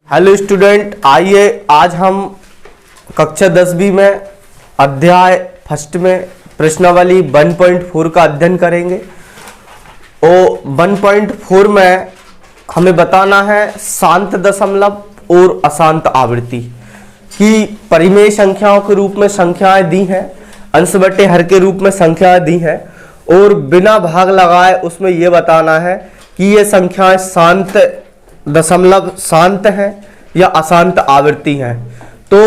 Hello student, आइए आज हम कक्षा 10वीं में अध्याय फर्स्ट में प्रश्नावली 1.4 का अध्ययन करेंगे। और 1.4 में हमें बताना है शांत दशमलव और अशांत आवृत्ति की परिमेय संख्याओं के रूप में संख्याएं दी हैं, अंश बटे हर के रूप में संख्याएं दी हैं और बिना भाग लगाए उसमें यह बताना है कि ये संख्याएं शांत दशमलव शांत है या अशांत आवृत्ति है। तो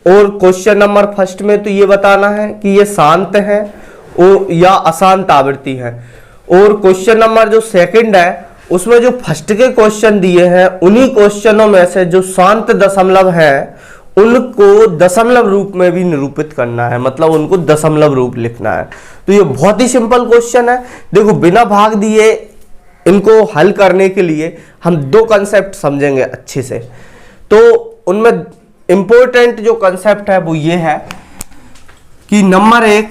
और क्वेश्चन नंबर फर्स्ट में तो ये बताना है कि ये शांत है या अशांत आवृत्ति है। और क्वेश्चन नंबर जो सेकंड है उसमें जो फर्स्ट के क्वेश्चन दिए हैं उन्हीं क्वेश्चनों में से जो शांत दशमलव है उनको दशमलव रूप में भी निरूपित करना है, मतलब उनको दशमलव रूप लिखना है। तो ये बहुत ही सिंपल क्वेश्चन है। देखो, बिना भाग दिए इनको हल करने के लिए हम दो कंसेप्ट समझेंगे अच्छे से। तो उनमें इंपॉर्टेंट जो कंसेप्ट है वो ये है कि नंबर एक,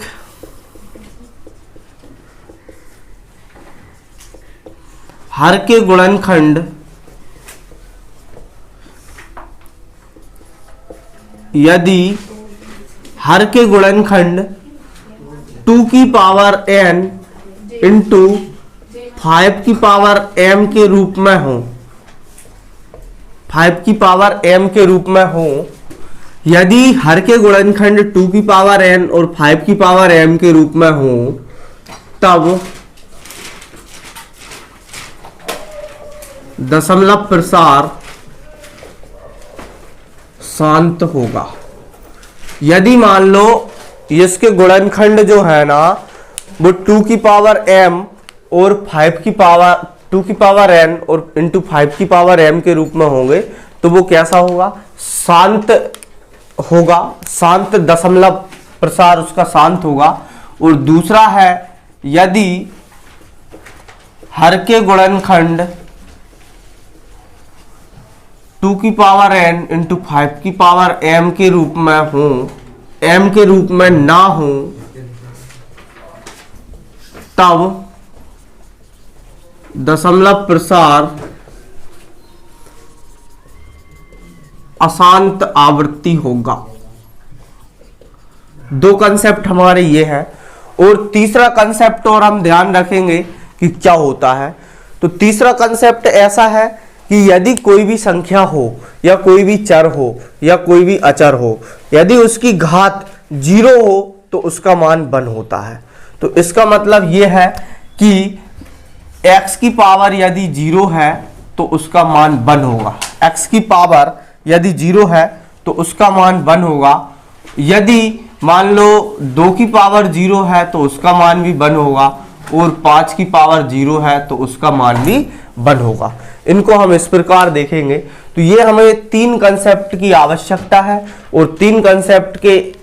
हर के गुणनखंड यदि हर के गुणनखंड 2 की पावर n इंटू 5 की पावर m के रूप में हो, 5 की पावर m के रूप में हो, यदि हर के गुणनखंड 2 की पावर n और 5 की पावर m के रूप में हो तब दशमलव प्रसार शांत होगा। यदि मान लो इसके गुणनखंड जो है ना वो 2 की पावर m और 5 की पावर 2 की पावर n और इंटू 5 की पावर m के रूप में होंगे तो वो कैसा होगा? शांत होगा, शांत दशमलव प्रसार उसका शांत होगा। और दूसरा है, यदि हर के गुणनखंड 2 की पावर n इंटू 5 की पावर m के रूप में हो, m के रूप में ना हो, तब दशमलव प्रसार अशांत आवृत्ति होगा। दो कंसेप्ट हमारे ये हैं। और तीसरा कंसेप्ट और हम ध्यान रखेंगे कि क्या होता है। तो तीसरा कंसेप्ट ऐसा है कि यदि कोई भी संख्या हो या कोई भी चर हो या कोई भी अचर हो, यदि उसकी घात 0 हो तो उसका मान 1 होता है। तो इसका मतलब यह है कि x की पावर यदि 0 है तो उसका मान 1 होगा। x की पावर यदि 0 है तो उसका मान 1 होगा। यदि मान लो 2 की पावर 0 है तो उसका मान भी 1 होगा और 5 की पावर 0 है तो उसका मान भी 1 होगा। इनको हम इस प्रकार देखेंगे। तो ये हमें 3 कंसेप्ट की आवश्यकता है और 3 कंसेप्ट के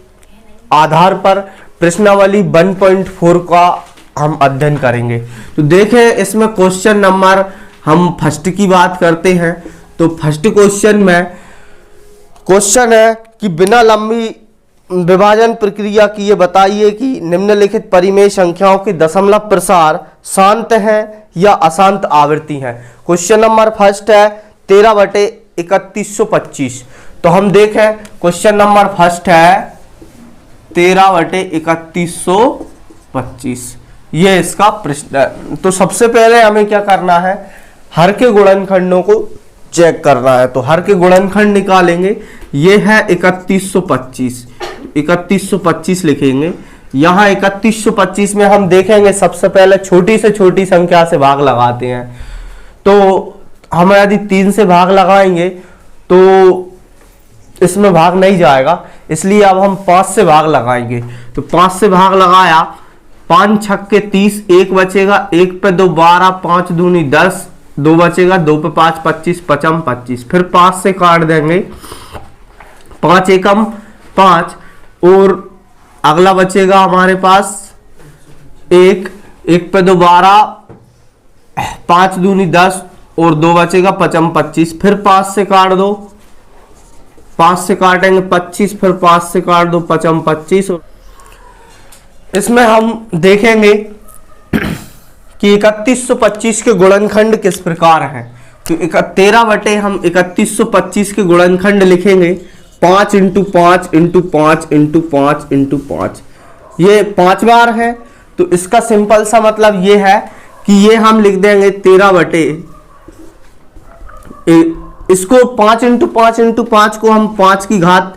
आधार पर प्रश्नावली 1.4 का हम अध्ययन करेंगे। तो देखें, इसमें क्वेश्चन नंबर हम फर्स्ट की बात करते हैं। तो फर्स्ट क्वेश्चन में क्वेश्चन है कि बिना लंबी विभाजन प्रक्रिया की ये बताइए कि निम्नलिखित परिमेय संख्याओं के दशमलव प्रसार शांत हैं या अशांत आवृत्ति हैं। क्वेश्चन नंबर फर्स्ट है 13/3125। तो हम देखें, क्वेश्चन नंबर फर्स्ट है 13/3125, ये इसका प्रश्न है। तो सबसे पहले हमें क्या करना है, हर के गुणनखंडों को चेक करना है। तो हर के गुणनखंड निकालेंगे। ये है 3125, 3125 लिखेंगे। यहाँ 3125 में हम देखेंगे सबसे पहले छोटी से छोटी संख्या से भाग लगाते हैं। तो हम यदि 3 से भाग लगाएंगे तो इसमें भाग नहीं जाएगा, इसलिए अब हम 5 से भाग लगाएंगे। तो 5 से भाग लगाया, 5 छक्के 30, 1 बचेगा, 1 पे 2 12, 5 दूनी 10, 2 बचेगा, 2 पे 5 25, 55 25। फिर 5 से काट देंगे, 5 एकम 5 और अगला बचेगा हमारे पास 1, 1 पे 2 12, 5 दूनी 10 और 2 बचेगा 55 25। फिर 5 से काट दो, 5 से काटेंगे 25, फिर 5 से काट दो 55 25। इसमें हम देखेंगे कि 3125 के गुणनखंड किस प्रकार हैं। तो 13 बटे हम 3125 के गुणनखंड लिखेंगे 5 इंटू 5 इंटू 5 इंटू 5 इंटू 5, ये 5 बार है। तो इसका सिंपल सा मतलब ये है कि ये हम लिख देंगे 13 बटे, इसको 5 इंटू 5 इंटू 5 को हम 5 की घात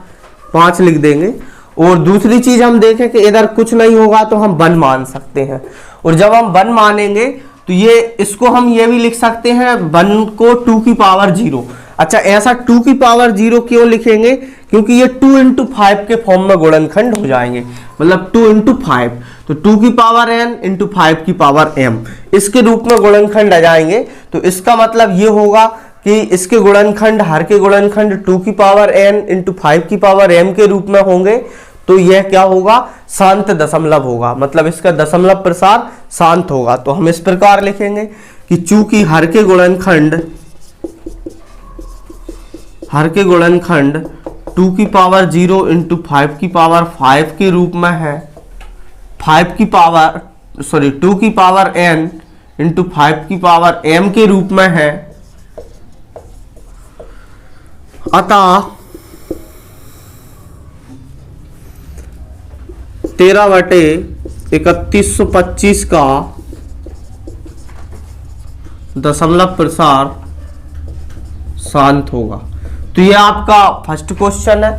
5 लिख देंगे। और दूसरी चीज हम देखें कि इधर कुछ नहीं होगा तो हम 1 मान सकते हैं, और जब हम 1 मानेंगे तो ये इसको हम ये भी लिख सकते हैं 1 को 2 की पावर 0। अच्छा, ऐसा 2 की पावर 0 क्यों लिखेंगे? क्योंकि ये 2 इंटू 5 के फॉर्म में गुणनखंड हो जाएंगे, मतलब 2 इंटू 5, तो 2 की पावर n इंटू 5 की पावर m, इसके रूप में गुणनखंड आ जाएंगे। तो इसका मतलब ये होगा कि इसके गुणनखंड, हर के गुणनखंड 2 की पावर n इंटू 5 की पावर m के रूप में होंगे। तो यह क्या होगा? शांत दशमलव होगा, मतलब इसका दशमलव प्रसार शांत होगा। तो हम इस प्रकार लिखेंगे कि चूंकि हर के गुणनखंड 2 की पावर 0 इंटू 5 की पावर 5 के रूप में है, 2 की पावर n इंटू 5 की पावर m के रूप में है, अतः 13 बटे 3125 का दशमलव प्रसार शांत होगा। तो ये आपका फर्स्ट क्वेश्चन है।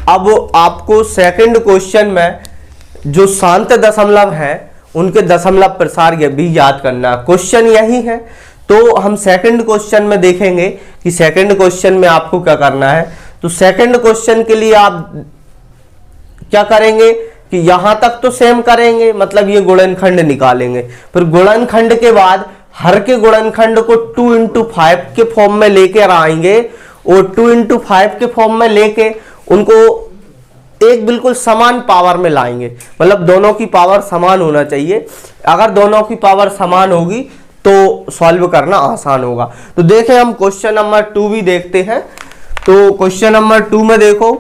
अब आपको सेकंड क्वेश्चन में जो शांत दशमलव है उनके दशमलव प्रसार ये भी याद करना है। क्वेश्चन यही है। तो हम सेकंड क्वेश्चन में देखेंगे कि सेकंड क्वेश्चन में आपको क्या करना है। तो सेकंड क्वेश्चन के लिए आप क्या करेंगे कि यहां तक तो सेम करेंगे, मतलब ये गुणनखंड निकालेंगे, फिर गुणनखंड के बाद हर के गुणनखंड को 2 इंटू 5 के फॉर्म में लेकर आएंगे, और 2 इंटू 5 के फॉर्म में लेके उनको एक बिल्कुल समान पावर में लाएंगे, मतलब दोनों की पावर समान होना चाहिए। अगर दोनों की पावर समान होगी तो सॉल्व करना आसान होगा। तो देखें, हम क्वेश्चन नंबर 2 भी देखते हैं। तो क्वेश्चन नंबर 2 में देखो,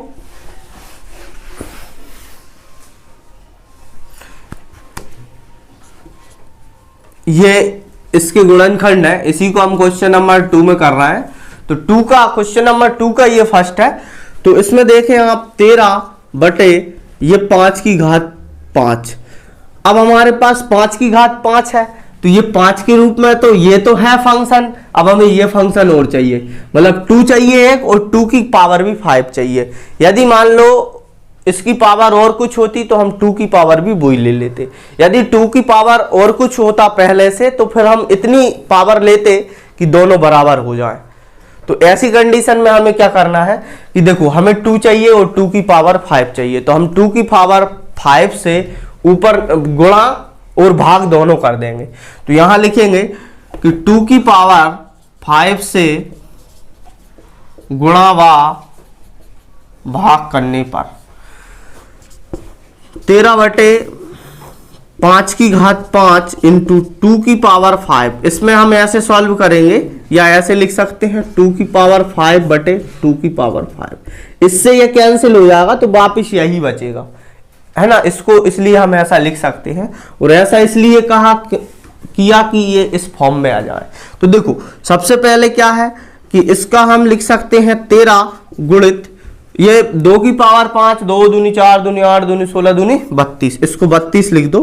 ये इसके गुणनखंड है, इसी को हम क्वेश्चन नंबर 2 में कर रहे हैं। तो क्वेश्चन नंबर 2 का ये फर्स्ट है। तो इसमें देखें आप 13 बटे ये 5 की घात 5। अब हमारे पास 5 की घात 5 है, तो ये 5 के रूप में, तो ये तो है फंक्शन। अब हमें ये फंक्शन और चाहिए, मतलब 2 चाहिए एक, और 2 की पावर भी 5 चाहिए। यदि मान लो इसकी पावर और कुछ होती तो हम 2 की पावर भी वही ले लेते। यदि 2 की पावर और कुछ होता पहले से तो फिर हम इतनी पावर लेते कि दोनों बराबर हो जाएं। तो ऐसी कंडीशन में हमें क्या करना है कि देखो, हमें 2 चाहिए और 2 की पावर 5 चाहिए। तो हम 2 की पावर 5 से ऊपर गुणा और भाग दोनों कर देंगे। तो यहां लिखेंगे कि 2 की पावर 5 से गुणा व भाग करने पर 13 बटे 5 की घात 5 इंटू 2 की पावर 5। इसमें हम ऐसे सॉल्व करेंगे या ऐसे लिख सकते हैं 2 की पावर 5 बटे 2 की पावर 5। इससे ये कैंसिल हो जाएगा तो वापिस यही बचेगा, है ना। इसको इसलिए हम ऐसा लिख सकते हैं, और ऐसा इसलिए किया कि ये इस फॉर्म में आ जाए। तो देखो, सबसे पहले क्या है कि इसका हम लिख सकते हैं 13 गुणित ये 2 की पावर 5, 2 दूनी 4 दूनी 8 दूनी 16 दूनी 32, इसको 32 लिख दो।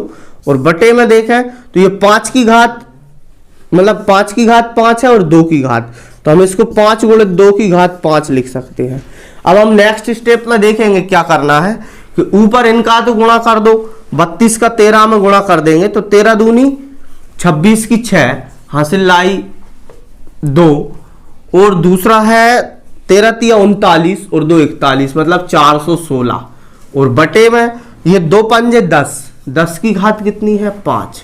और बटे में देखें तो ये 5 की घात, मतलब 5 की घात 5 है और 2 की घात, तो हम इसको 5 गुणित 2 की घात 5 लिख सकते हैं। अब हम नेक्स्ट स्टेप में देखेंगे क्या करना है कि ऊपर इनका तो गुणा कर दो, 32 का 13 में गुणा कर देंगे तो 13 दूनी 26 की 6 हासिल लाई 2, और दूसरा है 13 तिया 39 और 2 41, मतलब 416। और बटे में ये 2 पंजे 10, 10 की घात कितनी है 5।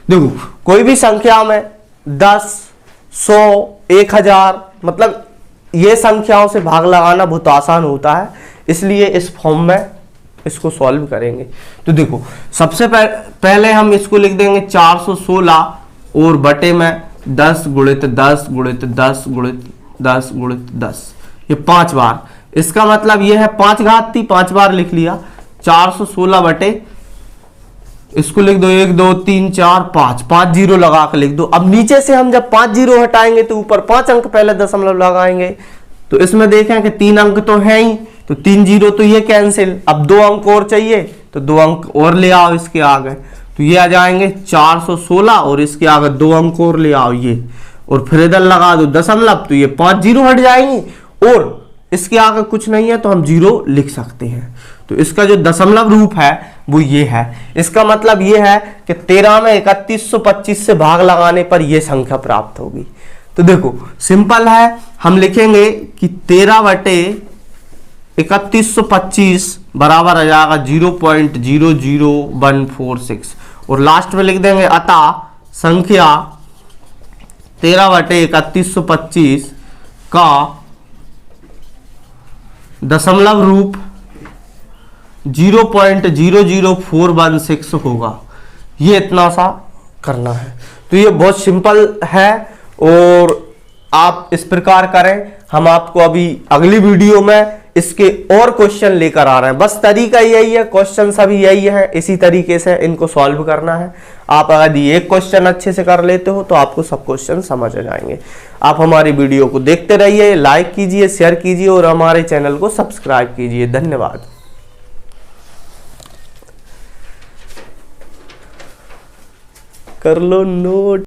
देखो, कोई भी संख्या में 10, 100, 1000, मतलब ये संख्याओं से भाग लगाना बहुत आसान होता है, इसलिए इस फॉर्म में इसको सॉल्व करेंगे। तो देखो, सबसे पहले हम इसको लिख देंगे 416 और बटे में 10 गुणित 10 गुणित 10 गुणित 10 गुणित 10, ये 5 बार। इसका मतलब ये है 5 घात थी, 5 बार लिख लिया। 416 बटे इसको लिख दो 1 2 3 4 5, 5 जीरो लगा के लिख दो। अब नीचे से हम जब 5 जीरो हटाएंगे तो ऊपर 5 अंक पहले दशमलव लगाएंगे। तो इसमें देखें कि 3 अंक तो है ही, तो 3 जीरो तो ये कैंसिल। अब 2 अंक और चाहिए तो 2 अंक और ले आओ इसके आगे, तो ये आ जाएंगे 416 और इसके आगे 2 अंक और ले आओ ये, और फिर इधर लगा दो दशमलव, तो ये 5 जीरो हट जाएंगे और इसके आगे कुछ नहीं है तो हम जीरो लिख सकते हैं। तो इसका जो दशमलव रूप है वो ये है। इसका मतलब ये है कि 13 में 3125 से भाग लगाने पर यह संख्या प्राप्त होगी। तो देखो सिंपल है, हम लिखेंगे कि 13/3125 बराबर आ जाएगा 0.00146 और लास्ट में लिख देंगे अतः संख्या 13/3125 का दशमलव रूप 0.00416 होगा। ये इतना सा करना है। तो ये बहुत सिंपल है और आप इस प्रकार करें। हम आपको अभी अगली वीडियो में इसके और क्वेश्चन लेकर आ रहे हैं। बस तरीका यही है, क्वेश्चन सभी यही है, इसी तरीके से इनको सॉल्व करना है। आप अगर ये एक क्वेश्चन अच्छे से कर लेते हो तो आपको सब क्वेश्चन समझ आ जाएंगे। आप हमारी वीडियो को देखते रहिए, लाइक कीजिए, शेयर कीजिए और हमारे चैनल को सब्सक्राइब कीजिए। धन्यवाद। कर लो नोट।